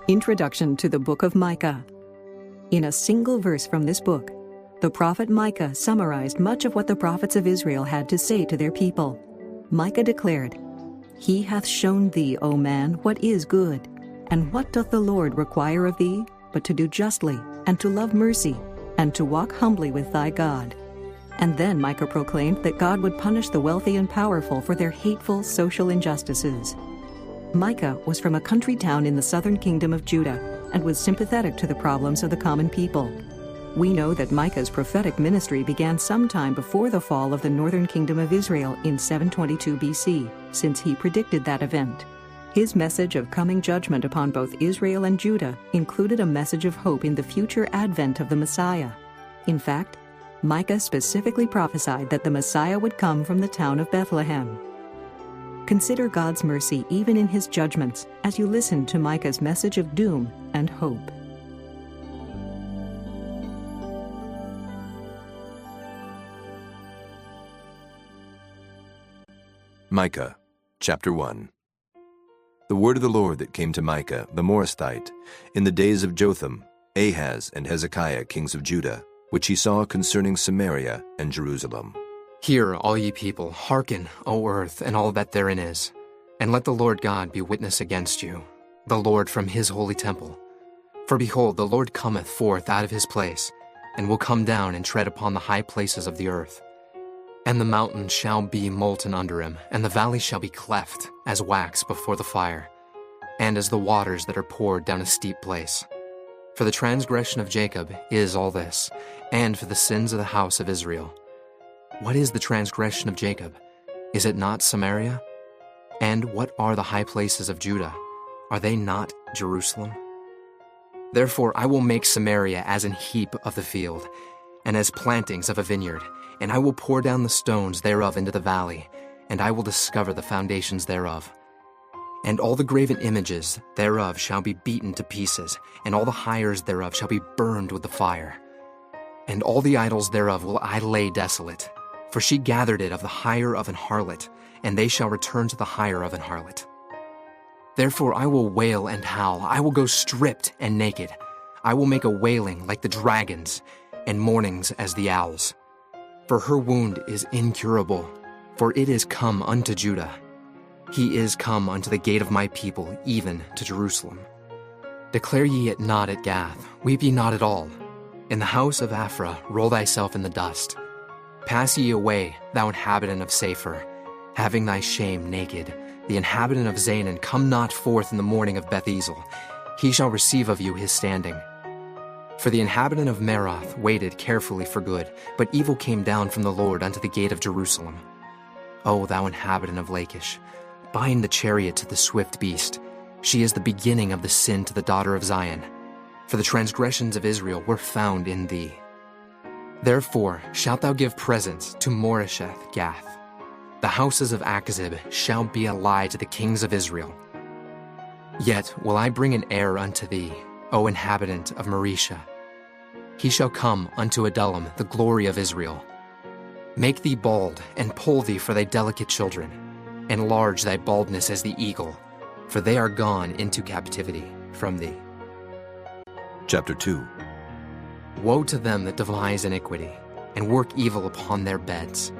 Introduction to the Book of Micah. In a single verse from this book, the prophet Micah summarized much of what the prophets of Israel had to say to their people. Micah declared, "He hath shown thee, O man, what is good. And what doth the Lord require of thee, but to do justly, and to love mercy, and to walk humbly with thy God?" And then Micah proclaimed that God would punish the wealthy and powerful for their hateful social injustices. Micah was from a country town in the southern kingdom of Judah and was sympathetic to the problems of the common people. We know that Micah's prophetic ministry began sometime before the fall of the northern kingdom of Israel in 722 BC, since he predicted that event. His message of coming judgment upon both Israel and Judah included a message of hope in the future advent of the Messiah. In fact, Micah specifically prophesied that the Messiah would come from the town of Bethlehem. Consider God's mercy even in his judgments as you listen to Micah's message of doom and hope. Micah, chapter 1. The word of the Lord that came to Micah, the Morasthite, in the days of Jotham, Ahaz, and Hezekiah, kings of Judah, which he saw concerning Samaria and Jerusalem. Hear, all ye people, hearken, O earth, and all that therein is, and let the Lord God be witness against you, the Lord from his holy temple. For behold, the Lord cometh forth out of his place, and will come down and tread upon the high places of the earth. And the mountains shall be molten under him, and the valleys shall be cleft as wax before the fire, and as the waters that are poured down a steep place. For the transgression of Jacob is all this, and for the sins of the house of Israel. What is the transgression of Jacob? Is it not Samaria? And what are the high places of Judah? Are they not Jerusalem? Therefore I will make Samaria as an heap of the field, and as plantings of a vineyard, and I will pour down the stones thereof into the valley, and I will discover the foundations thereof. And all the graven images thereof shall be beaten to pieces, and all the hires thereof shall be burned with the fire. And all the idols thereof will I lay desolate, for she gathered it of the hire of an harlot, and they shall return to the hire of an harlot. Therefore I will wail and howl, I will go stripped and naked. I will make a wailing like the dragons, and mournings as the owls. For her wound is incurable, for it is come unto Judah. He is come unto the gate of my people, even to Jerusalem. Declare ye it not at Gath, weep ye not at all. In the house of Aphrah roll thyself in the dust. Pass ye away, thou inhabitant of Saphir, having thy shame naked. The inhabitant of Zanan, come not forth in the morning of Beth-ezel. He shall receive of you his standing. For the inhabitant of Meroth waited carefully for good, but evil came down from the Lord unto the gate of Jerusalem. O thou inhabitant of Lachish, bind the chariot to the swift beast. She is the beginning of the sin to the daughter of Zion. For the transgressions of Israel were found in thee. Therefore shalt thou give presents to Moresheth Gath. The houses of Achzib shall be a lie to the kings of Israel. Yet will I bring an heir unto thee, O inhabitant of Maresha. He shall come unto Adullam, the glory of Israel. Make thee bald, and poll thee for thy delicate children. Enlarge thy baldness as the eagle, for they are gone into captivity from thee. Chapter 2. Woe to them that devise iniquity, and work evil upon their beds.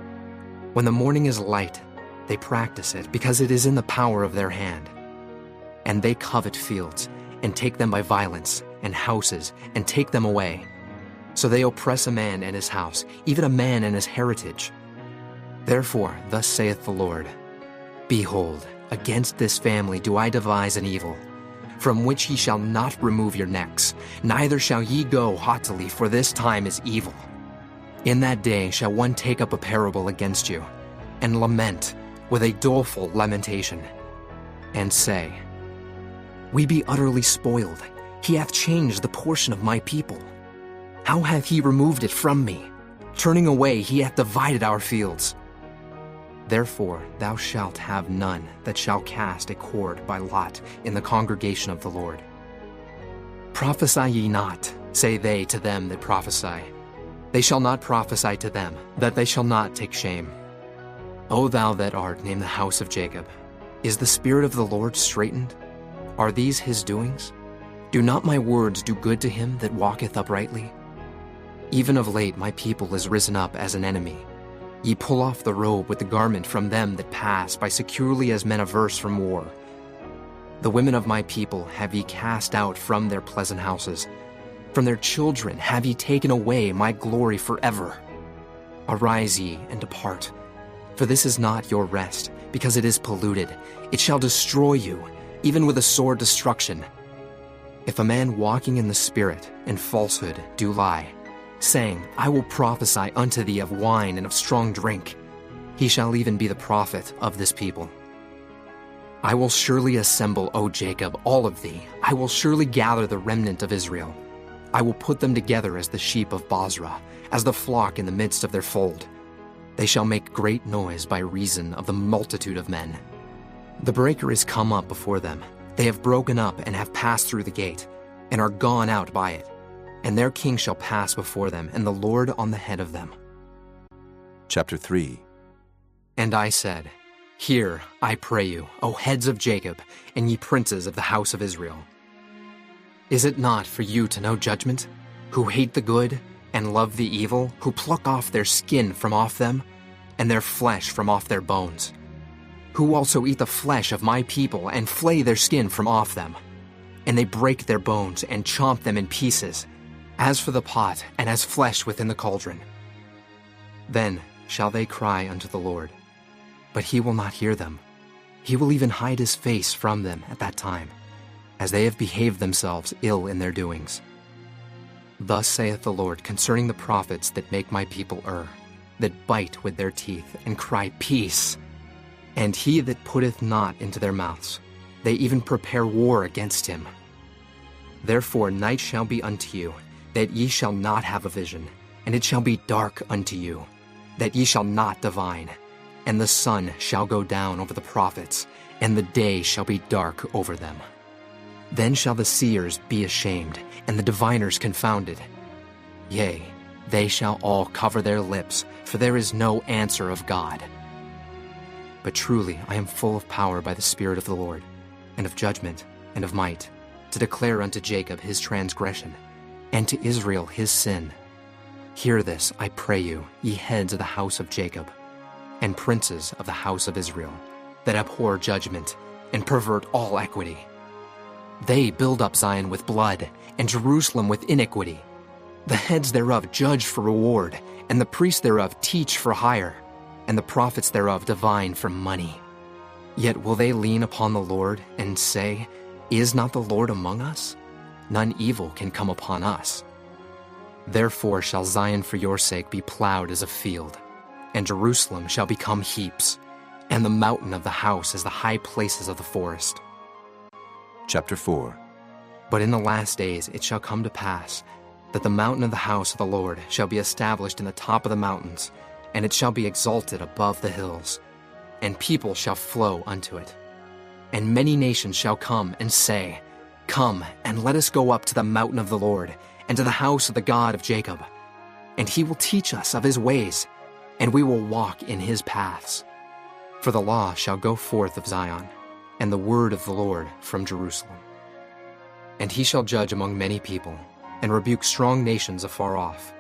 When the morning is light, they practice it, because it is in the power of their hand. And they covet fields, and take them by violence, and houses, and take them away. So they oppress a man and his house, even a man and his heritage. Therefore thus saith the Lord, Behold, against this family do I devise an evil, from which ye shall not remove your necks, neither shall ye go haughtily, for this time is evil. In that day shall one take up a parable against you, and lament with a doleful lamentation, and say, We be utterly spoiled, he hath changed the portion of my people. How hath he removed it from me? Turning away, he hath divided our fields. Therefore thou shalt have none that shall cast a cord by lot in the congregation of the Lord. Prophesy ye not, say they to them that prophesy. They shall not prophesy to them, that they shall not take shame. O thou that art named the house of Jacob, is the spirit of the Lord straitened? Are these his doings? Do not my words do good to him that walketh uprightly? Even of late my people is risen up as an enemy. Ye pull off the robe with the garment from them that pass by securely as men averse from war. The women of my people have ye cast out from their pleasant houses. From their children have ye taken away my glory forever. Arise ye and depart, for this is not your rest, because it is polluted. It shall destroy you, even with a sore destruction. If a man walking in the Spirit and falsehood do lie, saying, I will prophesy unto thee of wine and of strong drink, he shall even be the prophet of this people. I will surely assemble, O Jacob, all of thee. I will surely gather the remnant of Israel. I will put them together as the sheep of Bozrah, as the flock in the midst of their fold. They shall make great noise by reason of the multitude of men. The breaker is come up before them. They have broken up and have passed through the gate, and are gone out by it. And their king shall pass before them, and the Lord on the head of them. Chapter 3. And I said, Hear, I pray you, O heads of Jacob, and ye princes of the house of Israel. Is it not for you to know judgment, who hate the good and love the evil, who pluck off their skin from off them, and their flesh from off their bones, who also eat the flesh of my people and flay their skin from off them, and they break their bones and chomp them in pieces, as for the pot and as flesh within the cauldron? Then shall they cry unto the Lord, but he will not hear them. He will even hide his face from them at that time, as they have behaved themselves ill in their doings. Thus saith the Lord concerning the prophets that make my people err, that bite with their teeth and cry, Peace! And he that putteth not into their mouths, they even prepare war against him. Therefore night shall be unto you, that ye shall not have a vision, and it shall be dark unto you, that ye shall not divine. And the sun shall go down over the prophets, and the day shall be dark over them. Then shall the seers be ashamed, and the diviners confounded. Yea, they shall all cover their lips, for there is no answer of God. But truly I am full of power by the Spirit of the Lord, and of judgment, and of might, to declare unto Jacob his transgression, and to Israel his sin. Hear this, I pray you, ye heads of the house of Jacob, and princes of the house of Israel, that abhor judgment, and pervert all equity. They build up Zion with blood, and Jerusalem with iniquity. The heads thereof judge for reward, and the priests thereof teach for hire, and the prophets thereof divine for money. Yet will they lean upon the Lord, and say, Is not the Lord among us? None evil can come upon us. Therefore shall Zion for your sake be plowed as a field, and Jerusalem shall become heaps, and the mountain of the house as the high places of the forest. Chapter 4. But in the last days it shall come to pass, that the mountain of the house of the Lord shall be established in the top of the mountains, and it shall be exalted above the hills, and people shall flow unto it. And many nations shall come and say, Come, and let us go up to the mountain of the Lord, and to the house of the God of Jacob. And he will teach us of his ways, and we will walk in his paths. For the law shall go forth of Zion, and the word of the Lord from Jerusalem. And he shall judge among many people, and rebuke strong nations afar off.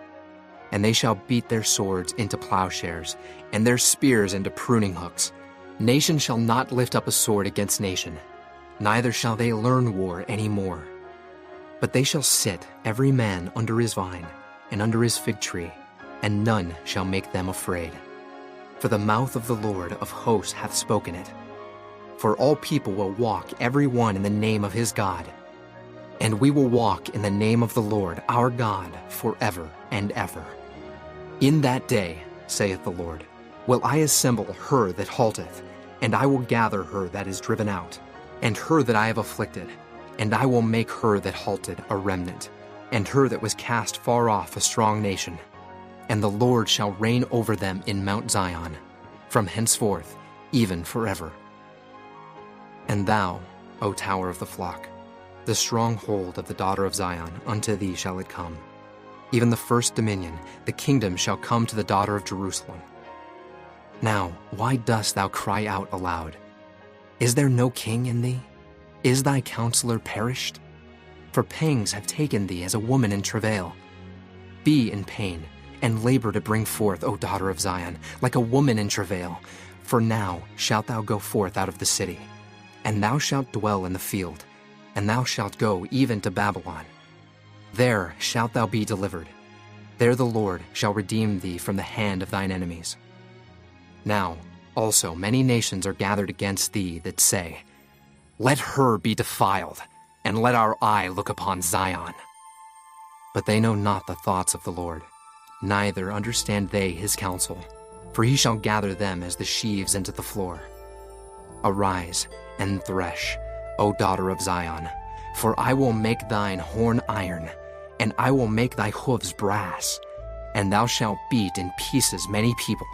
And they shall beat their swords into plowshares, and their spears into pruning hooks. Nation shall not lift up a sword against nation, neither shall they learn war any more. But they shall sit, every man under his vine, and under his fig tree, and none shall make them afraid. For the mouth of the Lord of hosts hath spoken it. For all people will walk every one in the name of his God. And we will walk in the name of the Lord our God forever and ever. In that day, saith the Lord, will I assemble her that halteth, and I will gather her that is driven out, and her that I have afflicted, and I will make her that halted a remnant, and her that was cast far off a strong nation. And the Lord shall reign over them in Mount Zion, from henceforth, even forever. And thou, O tower of the flock, the stronghold of the daughter of Zion, unto thee shall it come. Even the first dominion, the kingdom shall come to the daughter of Jerusalem. Now, why dost thou cry out aloud? Is there no king in thee? Is thy counselor perished? for pangs have taken thee as a woman in travail. Be in pain, and labor to bring forth, O daughter of Zion, like a woman in travail. For now shalt thou go forth out of the city, and thou shalt dwell in the field, and thou shalt go even to Babylon. There shalt thou be delivered. There the Lord shall redeem thee from the hand of thine enemies. Now also many nations are gathered against thee that say, Let her be defiled, and let our eye look upon Zion. But they know not the thoughts of the Lord, neither understand they his counsel, for he shall gather them as the sheaves into the floor. Arise and thresh, O daughter of Zion, for I will make thine horn iron, and I will make thy hoofs brass, and thou shalt beat in pieces many people,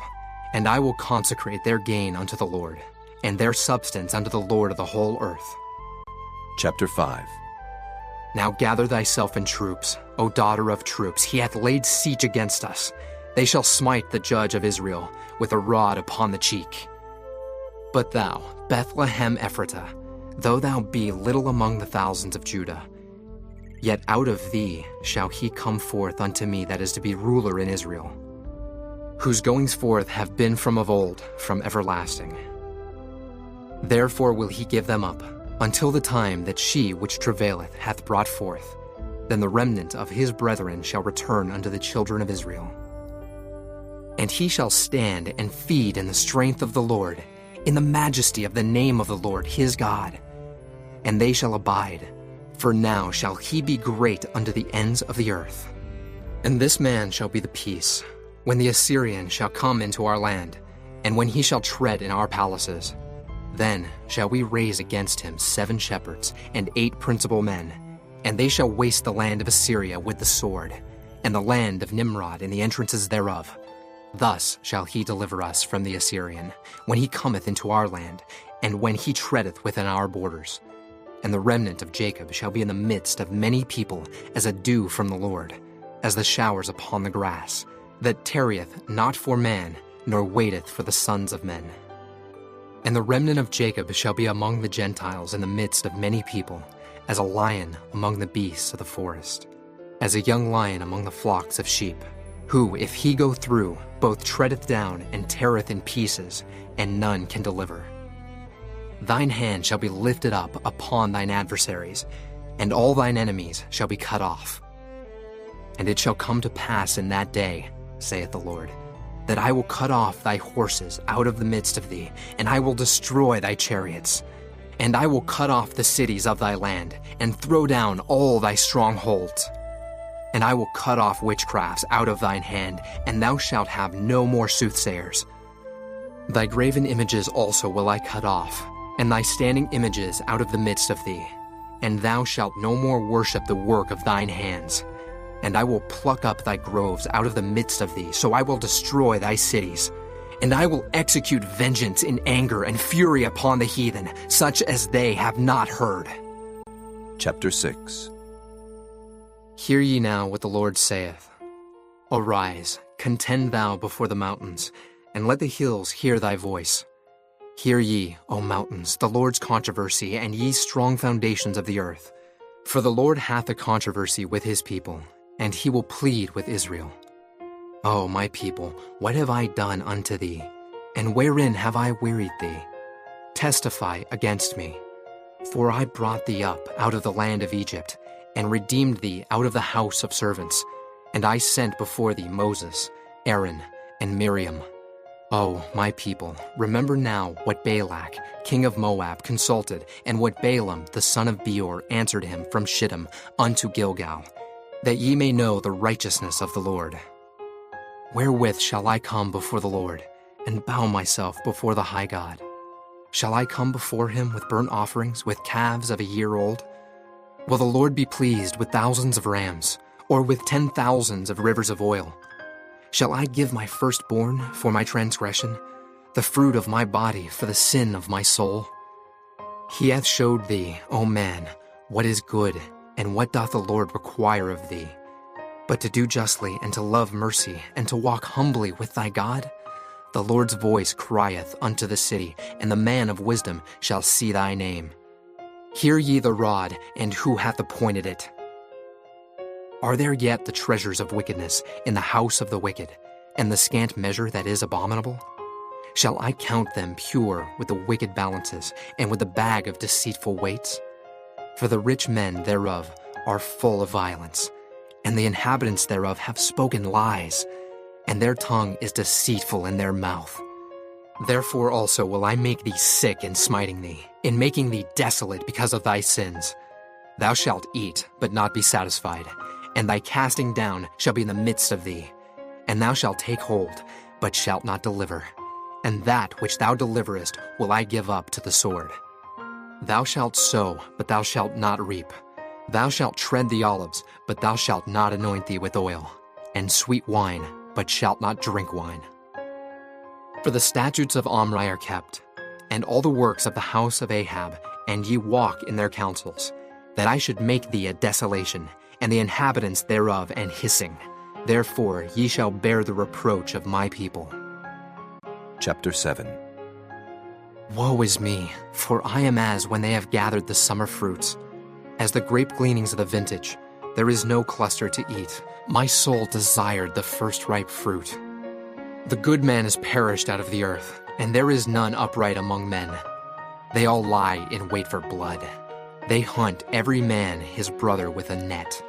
and I will consecrate their gain unto the Lord, and their substance unto the Lord of the whole earth. Chapter 5. Now gather thyself in troops, O daughter of troops. He hath laid siege against us. They shall smite the judge of Israel with a rod upon the cheek. But thou, Bethlehem Ephratah, though thou be little among the thousands of Judah, yet out of thee shall he come forth unto me that is to be ruler in Israel, whose goings forth have been from of old, from everlasting. Therefore will he give them up, until the time that she which travaileth hath brought forth. Then the remnant of his brethren shall return unto the children of Israel. And he shall stand and feed in the strength of the Lord, in the majesty of the name of the Lord his God. And they shall abide, for now shall he be great unto the ends of the earth. And this man shall be the peace, when the Assyrian shall come into our land, and when he shall tread in our palaces. Then shall we raise against him 7 shepherds and 8 principal men, and they shall waste the land of Assyria with the sword, and the land of Nimrod and the entrances thereof. Thus shall he deliver us from the Assyrian, when he cometh into our land, and when he treadeth within our borders. And the remnant of Jacob shall be in the midst of many people, as a dew from the Lord, as the showers upon the grass, that tarrieth not for man, nor waiteth for the sons of men. And the remnant of Jacob shall be among the Gentiles in the midst of many people, as a lion among the beasts of the forest, as a young lion among the flocks of sheep, who, if he go through, both treadeth down and teareth in pieces, and none can deliver. Thine hand shall be lifted up upon thine adversaries, and all thine enemies shall be cut off. And it shall come to pass in that day, saith the Lord, that I will cut off thy horses out of the midst of thee, and I will destroy thy chariots. And I will cut off the cities of thy land, and throw down all thy strongholds. And I will cut off witchcrafts out of thine hand, and thou shalt have no more soothsayers. Thy graven images also will I cut off, and thy standing images out of the midst of thee. And thou shalt no more worship the work of thine hands. And I will pluck up thy groves out of the midst of thee, so I will destroy thy cities. And I will execute vengeance in anger and fury upon the heathen, such as they have not heard. Chapter 6. Hear ye now what the Lord saith. Arise, contend thou before the mountains, and let the hills hear thy voice. Hear ye, O mountains, the Lord's controversy, and ye strong foundations of the earth. For the Lord hath a controversy with his people, and he will plead with Israel. O my people, what have I done unto thee? And wherein have I wearied thee? Testify against me. For I brought thee up out of the land of Egypt, and redeemed thee out of the house of servants. And I sent before thee Moses, Aaron, and Miriam. O my people, remember now what Balak, king of Moab, consulted, and what Balaam, the son of Beor, answered him from Shittim unto Gilgal, that ye may know the righteousness of the Lord. Wherewith shall I come before the Lord, and bow myself before the high God? Shall I come before him with burnt offerings, with calves of a year old? Will the Lord be pleased with thousands of rams, or with 10,000s of rivers of oil? Shall I give my firstborn for my transgression, the fruit of my body for the sin of my soul? He hath showed thee, O man, what is good, and what doth the Lord require of thee, but to do justly, and to love mercy, and to walk humbly with thy God? The Lord's voice crieth unto the city, and the man of wisdom shall see thy name. Hear ye the rod, and who hath appointed it? Are there yet the treasures of wickedness in the house of the wicked, and the scant measure that is abominable? Shall I count them pure with the wicked balances, and with the bag of deceitful weights? For the rich men thereof are full of violence, and the inhabitants thereof have spoken lies, and their tongue is deceitful in their mouth. Therefore also will I make thee sick in smiting thee, in making thee desolate because of thy sins. Thou shalt eat, but not be satisfied, and thy casting down shall be in the midst of thee. And thou shalt take hold, but shalt not deliver. And that which thou deliverest will I give up to the sword. Thou shalt sow, but thou shalt not reap. Thou shalt tread the olives, but thou shalt not anoint thee with oil, and sweet wine, but shalt not drink wine. For the statutes of Omri are kept, and all the works of the house of Ahab, and ye walk in their counsels, that I should make thee a desolation, and the inhabitants thereof an hissing. Therefore ye shall bear the reproach of my people. Chapter 7. Woe is me, for I am as when they have gathered the summer fruits. As the grape gleanings of the vintage, there is no cluster to eat. My soul desired the first ripe fruit. The good man is perished out of the earth, and there is none upright among men. They all lie in wait for blood. They hunt every man his brother with a net.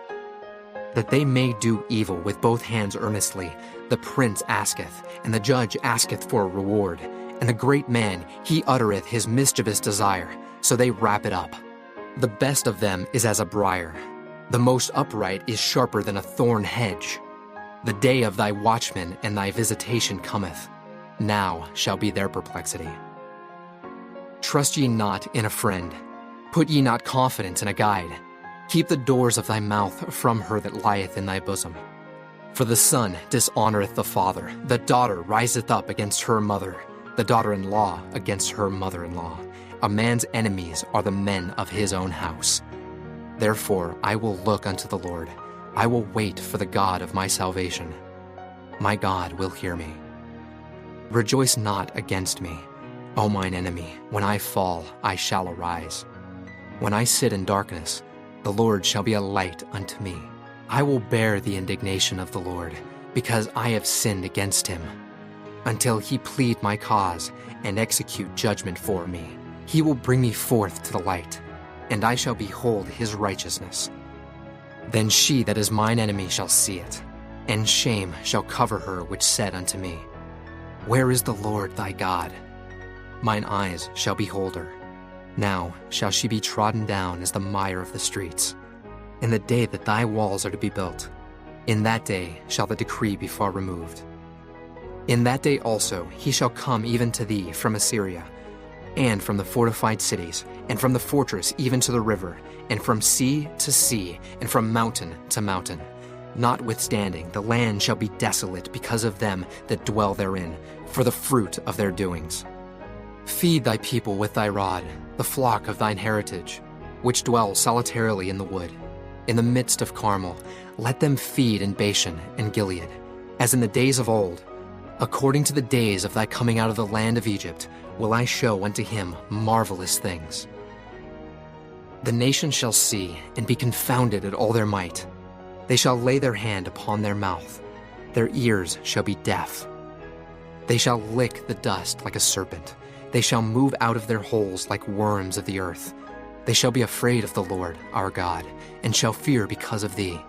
That they may do evil with both hands earnestly, the prince asketh, and the judge asketh for a reward. And the great man, he uttereth his mischievous desire, so they wrap it up. The best of them is as a briar. The most upright is sharper than a thorn hedge. The day of thy watchman and thy visitation cometh. Now shall be their perplexity. Trust ye not in a friend. Put ye not confidence in a guide. Keep the doors of thy mouth from her that lieth in thy bosom. For the son dishonoureth the father, the daughter riseth up against her mother, the daughter-in-law against her mother-in-law. A man's enemies are the men of his own house. Therefore I will look unto the Lord. I will wait for the God of my salvation. My God will hear me. Rejoice not against me, O mine enemy. When I fall, I shall arise. When I sit in darkness, the Lord shall be a light unto me. I will bear the indignation of the Lord, because I have sinned against him. Until he plead my cause and execute judgment for me, he will bring me forth to the light, and I shall behold his righteousness. Then she that is mine enemy shall see it, and shame shall cover her which said unto me, Where is the Lord thy God? Mine eyes shall behold her. Now shall she be trodden down as the mire of the streets. In the day that thy walls are to be built, in that day shall the decree be far removed. In that day also he shall come even to thee from Assyria, and from the fortified cities, and from the fortress even to the river, and from sea to sea, and from mountain to mountain. Notwithstanding, the land shall be desolate because of them that dwell therein, for the fruit of their doings. Feed thy people with thy rod, the flock of thine heritage, which dwell solitarily in the wood. In the midst of Carmel, let them feed in Bashan and Gilead, as in the days of old. According to the days of thy coming out of the land of Egypt, will I show unto him marvelous things. The nations shall see and be confounded at all their might. They shall lay their hand upon their mouth. Their ears shall be deaf. They shall lick the dust like a serpent. They shall move out of their holes like worms of the earth. They shall be afraid of the Lord our God, and shall fear because of thee.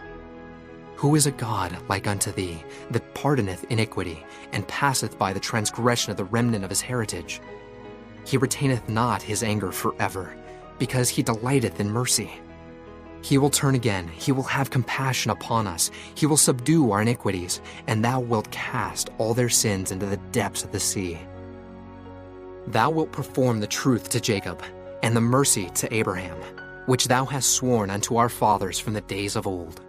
Who is a God like unto thee, that pardoneth iniquity, and passeth by the transgression of the remnant of his heritage? He retaineth not his anger forever, because he delighteth in mercy. He will turn again, he will have compassion upon us, he will subdue our iniquities, and thou wilt cast all their sins into the depths of the sea. Thou wilt perform the truth to Jacob, and the mercy to Abraham, which thou hast sworn unto our fathers from the days of old.